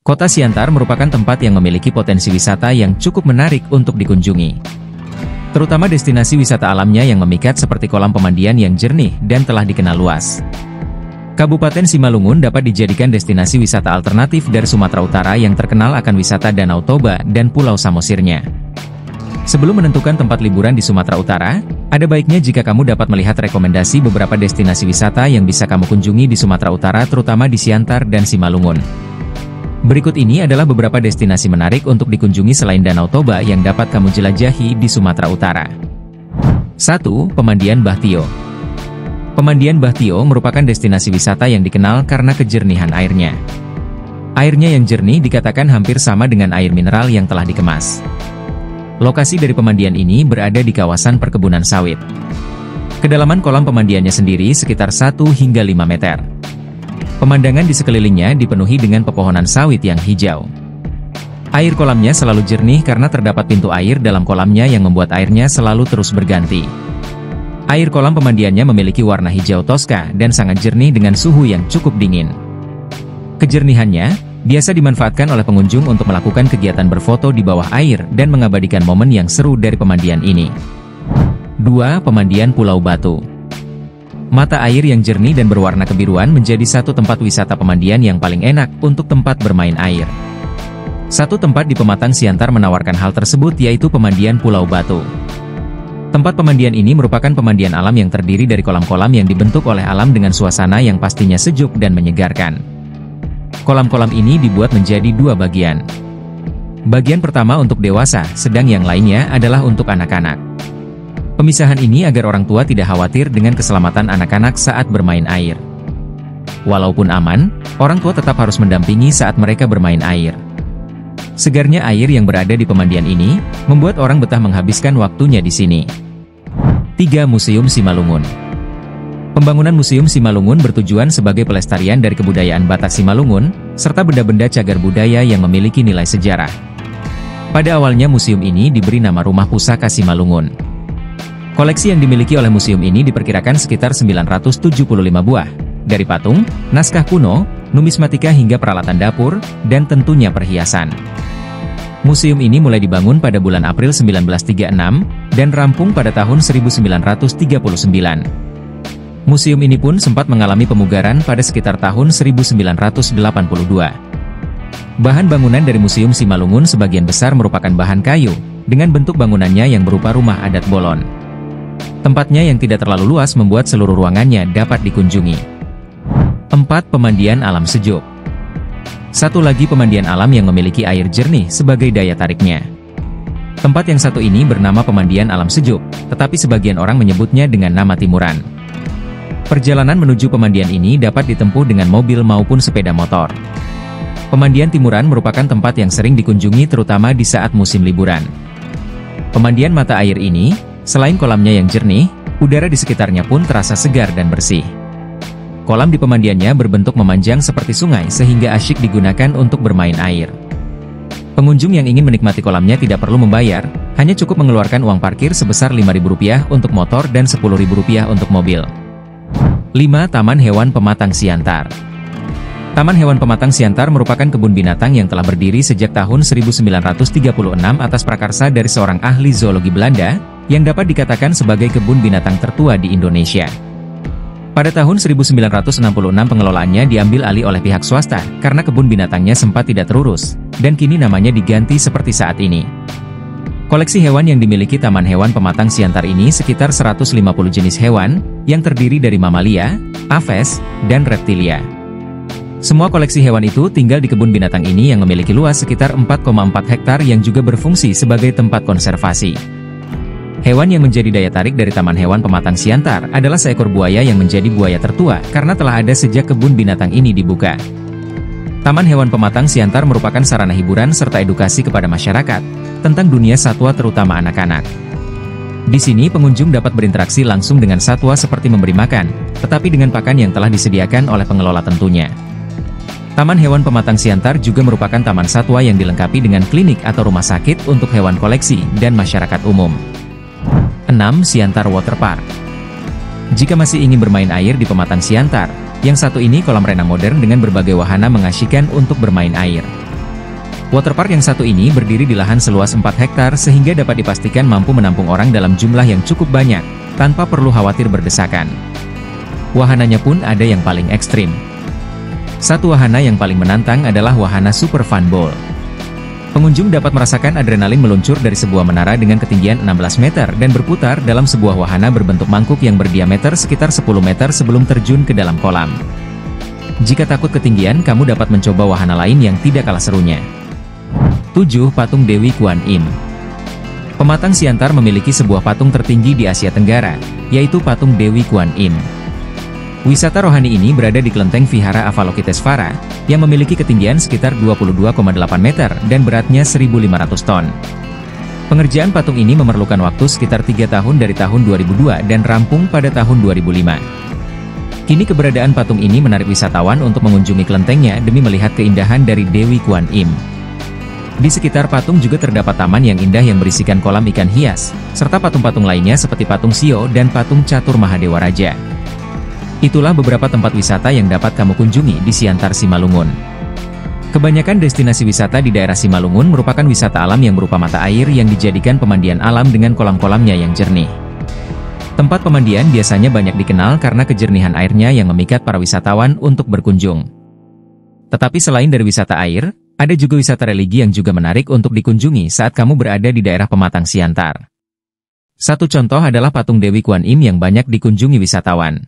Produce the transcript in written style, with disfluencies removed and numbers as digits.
Kota Siantar merupakan tempat yang memiliki potensi wisata yang cukup menarik untuk dikunjungi. Terutama destinasi wisata alamnya yang memikat seperti kolam pemandian yang jernih dan telah dikenal luas. Kabupaten Simalungun dapat dijadikan destinasi wisata alternatif dari Sumatera Utara yang terkenal akan wisata Danau Toba dan Pulau Samosirnya. Sebelum menentukan tempat liburan di Sumatera Utara, ada baiknya jika kamu dapat melihat rekomendasi beberapa destinasi wisata yang bisa kamu kunjungi di Sumatera Utara terutama di Siantar dan Simalungun. Berikut ini adalah beberapa destinasi menarik untuk dikunjungi selain Danau Toba yang dapat kamu jelajahi di Sumatera Utara. 1. Pemandian Bah Tio. Pemandian Bah Tio merupakan destinasi wisata yang dikenal karena kejernihan airnya. Airnya yang jernih dikatakan hampir sama dengan air mineral yang telah dikemas. Lokasi dari pemandian ini berada di kawasan perkebunan sawit. Kedalaman kolam pemandiannya sendiri sekitar 1 hingga 5 meter. Pemandangan di sekelilingnya dipenuhi dengan pepohonan sawit yang hijau. Air kolamnya selalu jernih karena terdapat pintu air dalam kolamnya yang membuat airnya selalu terus berganti. Air kolam pemandiannya memiliki warna hijau toska dan sangat jernih dengan suhu yang cukup dingin. Kejernihannya biasa dimanfaatkan oleh pengunjung untuk melakukan kegiatan berfoto di bawah air dan mengabadikan momen yang seru dari pemandian ini. 2. Pemandian Pulau Batu. Mata air yang jernih dan berwarna kebiruan menjadi satu tempat wisata pemandian yang paling enak untuk tempat bermain air. Satu tempat di Pematang Siantar menawarkan hal tersebut yaitu pemandian Pulau Batu. Tempat pemandian ini merupakan pemandian alam yang terdiri dari kolam-kolam yang dibentuk oleh alam dengan suasana yang pastinya sejuk dan menyegarkan. Kolam-kolam ini dibuat menjadi 2 bagian. Bagian pertama untuk dewasa, sedang yang lainnya adalah untuk anak-anak. Pemisahan ini agar orang tua tidak khawatir dengan keselamatan anak-anak saat bermain air. Walaupun aman, orang tua tetap harus mendampingi saat mereka bermain air. Segarnya air yang berada di pemandian ini, membuat orang betah menghabiskan waktunya di sini. 3. Museum Simalungun. Pembangunan Museum Simalungun bertujuan sebagai pelestarian dari kebudayaan Batak Simalungun, serta benda-benda cagar budaya yang memiliki nilai sejarah. Pada awalnya museum ini diberi nama Rumah Pusaka Simalungun. Koleksi yang dimiliki oleh museum ini diperkirakan sekitar 975 buah, dari patung, naskah kuno, numismatika hingga peralatan dapur, dan tentunya perhiasan. Museum ini mulai dibangun pada bulan April 1936, dan rampung pada tahun 1939. Museum ini pun sempat mengalami pemugaran pada sekitar tahun 1982. Bahan bangunan dari Museum Simalungun sebagian besar merupakan bahan kayu, dengan bentuk bangunannya yang berupa rumah adat bolon. Tempatnya yang tidak terlalu luas membuat seluruh ruangannya dapat dikunjungi. 4. Pemandian Alam Sejuk. Satu lagi pemandian alam yang memiliki air jernih sebagai daya tariknya. Tempat yang satu ini bernama Pemandian Alam Sejuk, tetapi sebagian orang menyebutnya dengan nama Timuran. Perjalanan menuju pemandian ini dapat ditempuh dengan mobil maupun sepeda motor. Pemandian Timuran merupakan tempat yang sering dikunjungi terutama di saat musim liburan. Pemandian mata air ini, selain kolamnya yang jernih, udara di sekitarnya pun terasa segar dan bersih. Kolam di pemandiannya berbentuk memanjang seperti sungai sehingga asyik digunakan untuk bermain air. Pengunjung yang ingin menikmati kolamnya tidak perlu membayar, hanya cukup mengeluarkan uang parkir sebesar Rp5.000 untuk motor dan Rp10.000 untuk mobil. 5. Taman Hewan Pematang Siantar. Taman Hewan Pematang Siantar merupakan kebun binatang yang telah berdiri sejak tahun 1936 atas prakarsa dari seorang ahli zoologi Belanda, yang dapat dikatakan sebagai kebun binatang tertua di Indonesia. Pada tahun 1966 pengelolaannya diambil alih oleh pihak swasta, karena kebun binatangnya sempat tidak terurus, dan kini namanya diganti seperti saat ini. Koleksi hewan yang dimiliki Taman Hewan Pematang Siantar ini sekitar 150 jenis hewan, yang terdiri dari mamalia, aves, dan reptilia. Semua koleksi hewan itu tinggal di kebun binatang ini yang memiliki luas sekitar 4,4 hektar yang juga berfungsi sebagai tempat konservasi. Hewan yang menjadi daya tarik dari Taman Hewan Pematang Siantar adalah seekor buaya yang menjadi buaya tertua karena telah ada sejak kebun binatang ini dibuka. Taman Hewan Pematang Siantar merupakan sarana hiburan serta edukasi kepada masyarakat tentang dunia satwa terutama anak-anak. Di sini pengunjung dapat berinteraksi langsung dengan satwa seperti memberi makan, tetapi dengan pakan yang telah disediakan oleh pengelola tentunya. Taman Hewan Pematang Siantar juga merupakan taman satwa yang dilengkapi dengan klinik atau rumah sakit untuk hewan koleksi dan masyarakat umum. 6. Siantar Waterpark. Jika masih ingin bermain air di Pematang Siantar, yang satu ini kolam renang modern dengan berbagai wahana mengasyikan untuk bermain air. Waterpark yang satu ini berdiri di lahan seluas 4 hektar sehingga dapat dipastikan mampu menampung orang dalam jumlah yang cukup banyak, tanpa perlu khawatir berdesakan. Wahananya pun ada yang paling ekstrim. Satu wahana yang paling menantang adalah wahana Super Fun Bowl. Pengunjung dapat merasakan adrenalin meluncur dari sebuah menara dengan ketinggian 16 meter dan berputar dalam sebuah wahana berbentuk mangkuk yang berdiameter sekitar 10 meter sebelum terjun ke dalam kolam. Jika takut ketinggian, kamu dapat mencoba wahana lain yang tidak kalah serunya. 7. Patung Dewi Kuan Im. Pematang Siantar memiliki sebuah patung tertinggi di Asia Tenggara, yaitu patung Dewi Kuan Im. Wisata rohani ini berada di kelenteng Vihara Avalokitesvara, yang memiliki ketinggian sekitar 22,8 meter dan beratnya 1.500 ton. Pengerjaan patung ini memerlukan waktu sekitar 3 tahun dari tahun 2002 dan rampung pada tahun 2005. Kini keberadaan patung ini menarik wisatawan untuk mengunjungi kelentengnya demi melihat keindahan dari Dewi Kuan Im. Di sekitar patung juga terdapat taman yang indah yang berisikan kolam ikan hias, serta patung-patung lainnya seperti patung Sio dan patung Catur Mahadewa Raja. Itulah beberapa tempat wisata yang dapat kamu kunjungi di Siantar Simalungun. Kebanyakan destinasi wisata di daerah Simalungun merupakan wisata alam yang berupa mata air yang dijadikan pemandian alam dengan kolam-kolamnya yang jernih. Tempat pemandian biasanya banyak dikenal karena kejernihan airnya yang memikat para wisatawan untuk berkunjung. Tetapi selain dari wisata air, ada juga wisata religi yang juga menarik untuk dikunjungi saat kamu berada di daerah Pematang Siantar. Satu contoh adalah patung Dewi Kuan Im yang banyak dikunjungi wisatawan.